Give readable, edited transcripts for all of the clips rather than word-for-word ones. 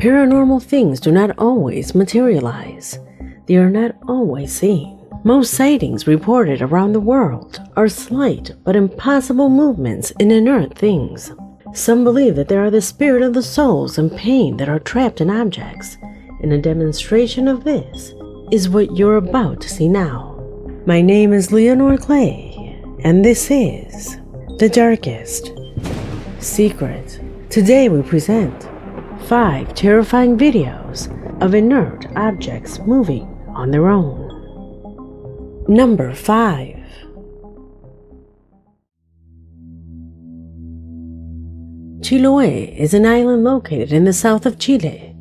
Paranormal things do not always materialize. They are not always seen. Most sightings reported around the world are slight but impossible movements in inert things. Some believe that they are the spirit of the souls in pain that are trapped in objects, and a demonstration of this is what you're about to see now. My name is Leonore Clay, and this is The Darkest Secret. Today we present 5 terrifying videos of inert objects moving on their own. Number 5. Chiloé is an island located in the south of Chile.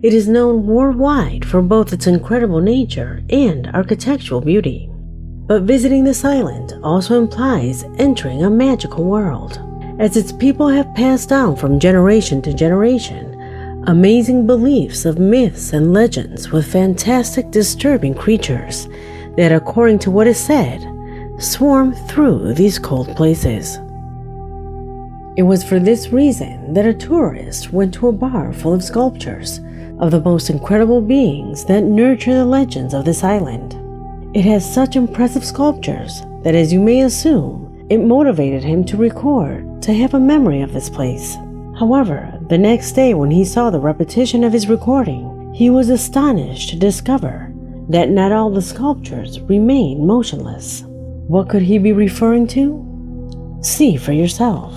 It is known worldwide for both its incredible nature and architectural beauty. But visiting this island also implies entering a magical world, as its people have passed down from generation to generation amazing beliefs of myths and legends with fantastic, disturbing creatures that, according to what is said, swarm through these cold places. It was for this reason that a tourist went to a bar full of sculptures of the most incredible beings that nurture the legends of this island. It has such impressive sculptures that, as you may assume, it motivated him to record, to have a memory of this place. However, the next day when he saw the repetition of his recording, he was astonished to discover that not all the sculptures remained motionless. What could he be referring to? See for yourself.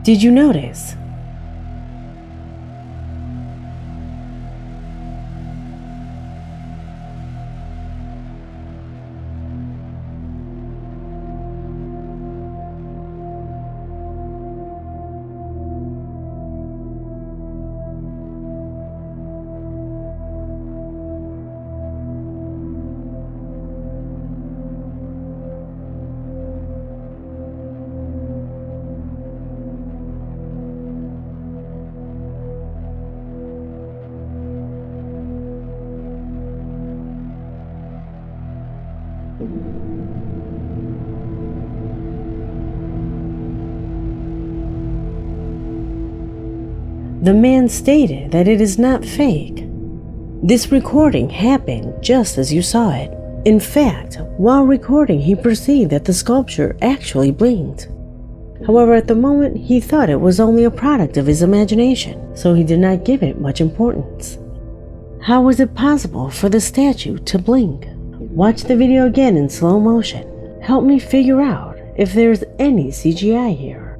Did you notice? The man stated that it is not fake. This recording happened just as you saw it. In fact, while recording, he perceived that the sculpture actually blinked. However, at the moment, he thought it was only a product of his imagination, so he did not give it much importance. How was it possible for the statue to blink? Watch the video again in slow motion. Help me figure out if there's any CGI here.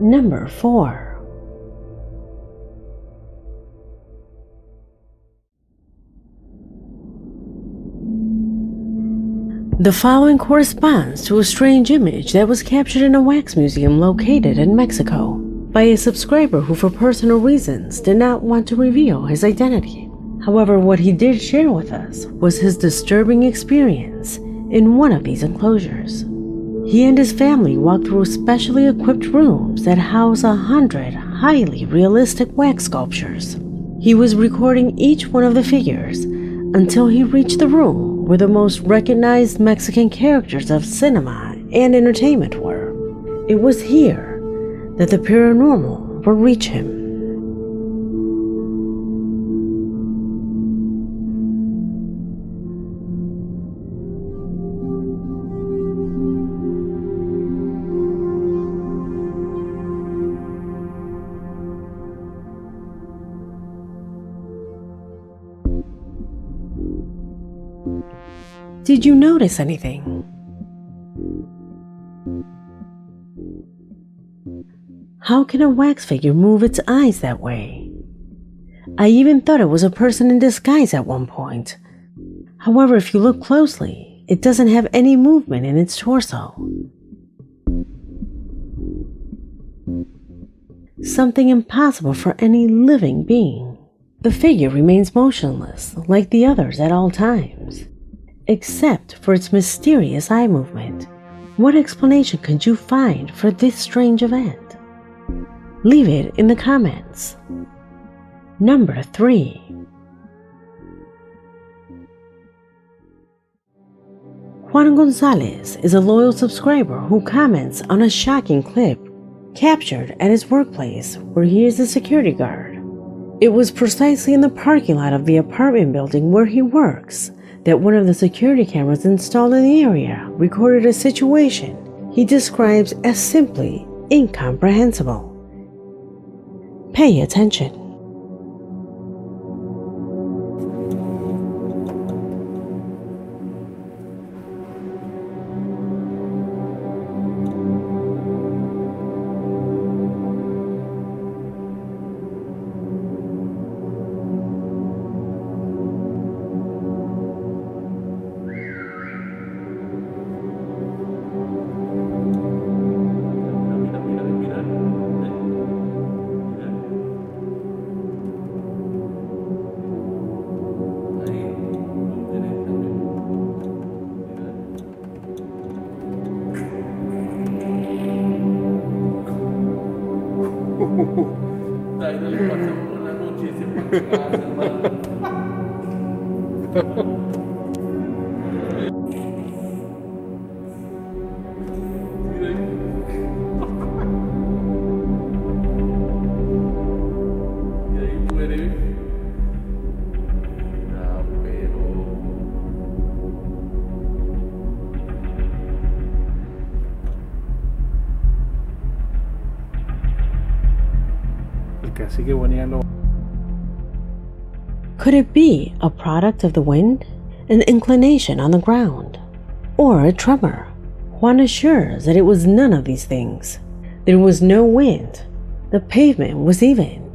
Number 4. The following corresponds to a strange image that was captured in a wax museum located in Mexico by a subscriber who, for personal reasons, did not want to reveal his identity. However, what he did share with us was his disturbing experience in one of these enclosures. He and his family walked through specially equipped rooms that house 100 highly realistic wax sculptures. He was recording each one of the figures until he reached the room where the most recognized Mexican characters of cinema and entertainment were. It was here that the paranormal would reach him. Did you notice anything? How can a wax figure move its eyes that way? I even thought it was a person in disguise at one point. However, if you look closely, it doesn't have any movement in its torso. Something impossible for any living being. The figure remains motionless, like the others at all times, except for its mysterious eye movement. What explanation could you find for this strange event? Leave it in the comments. Number 3. Juan Gonzalez is a loyal subscriber who comments on a shocking clip captured at his workplace where he is a security guard. It was precisely in the parking lot of the apartment building where he works that one of the security cameras installed in the area recorded a situation he describes as simply incomprehensible. Pay attention. Could it be a product of the wind, an inclination on the ground, or a tremor? Juan assures that it was none of these things. There was no wind, the pavement was even,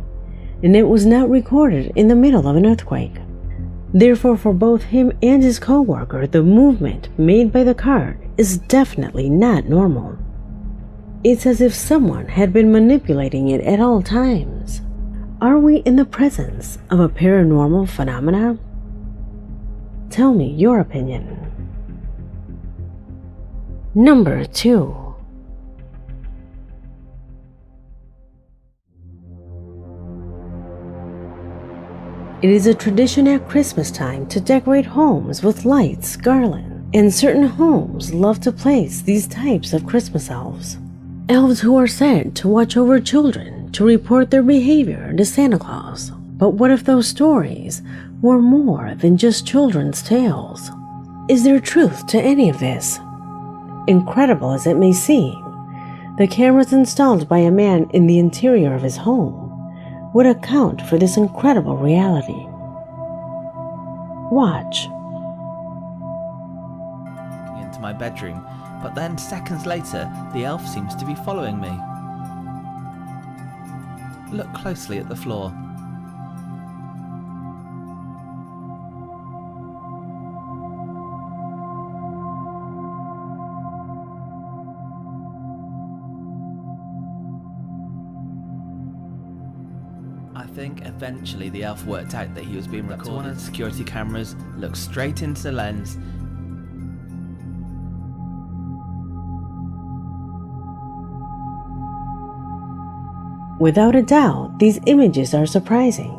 and it was not recorded in the middle of an earthquake. Therefore, for both him and his co-worker, the movement made by the cart is definitely not normal. It's as if someone had been manipulating it at all times. Are we in the presence of a paranormal phenomena? Tell me your opinion. Number 2. It is a tradition at Christmas time to decorate homes with lights, garland, and certain homes love to place these types of Christmas elves. Elves who are sent to watch over children to report their behavior to Santa Claus. But what if those stories were more than just children's tales? Is there truth to any of this? Incredible as it may seem, the cameras installed by a man in the interior of his home would account for this incredible reality. Watch. Into my bedroom, but then seconds later, the elf seems to be following me. Look closely at the floor. I think eventually the elf worked out that he was being recorded. One of the security cameras looked straight into the lens. Without a doubt, these images are surprising.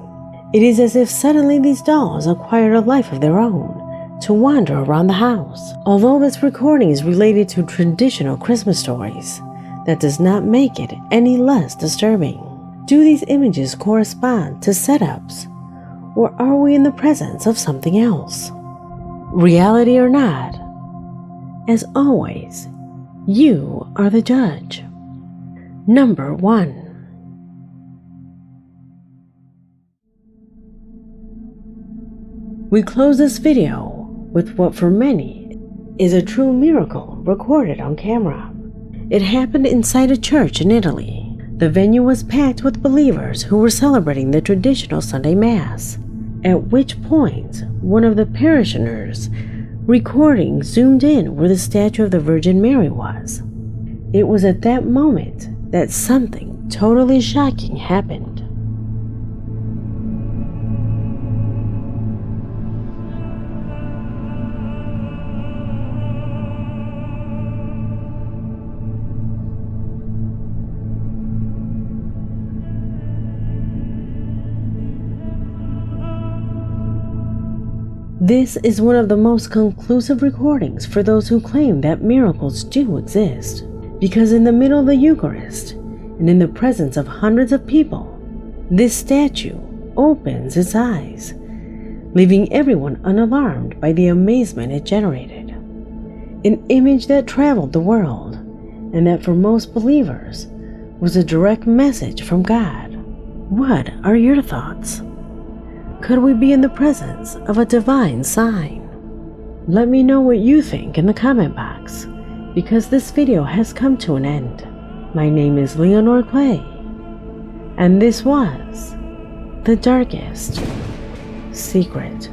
It is as if suddenly these dolls acquired a life of their own to wander around the house. Although this recording is related to traditional Christmas stories, that does not make it any less disturbing. Do these images correspond to setups, or are we in the presence of something else? Reality or not, as always, you are the judge. Number 1. We close this video with what for many is a true miracle recorded on camera. It happened inside a church in Italy. The venue was packed with believers who were celebrating the traditional Sunday Mass, at which point one of the parishioners recording zoomed in where the statue of the Virgin Mary was. It was at that moment that something totally shocking happened. This is one of the most conclusive recordings for those who claim that miracles do exist, because in the middle of the Eucharist, and in the presence of hundreds of people, this statue opens its eyes, leaving everyone unalarmed by the amazement it generated. An image that traveled the world, and that for most believers was a direct message from God. What are your thoughts? Could we be in the presence of a divine sign? Let me know what you think in the comment box, because this video has come to an end. My name is Leonor Clay, and this was The Darkest Secret.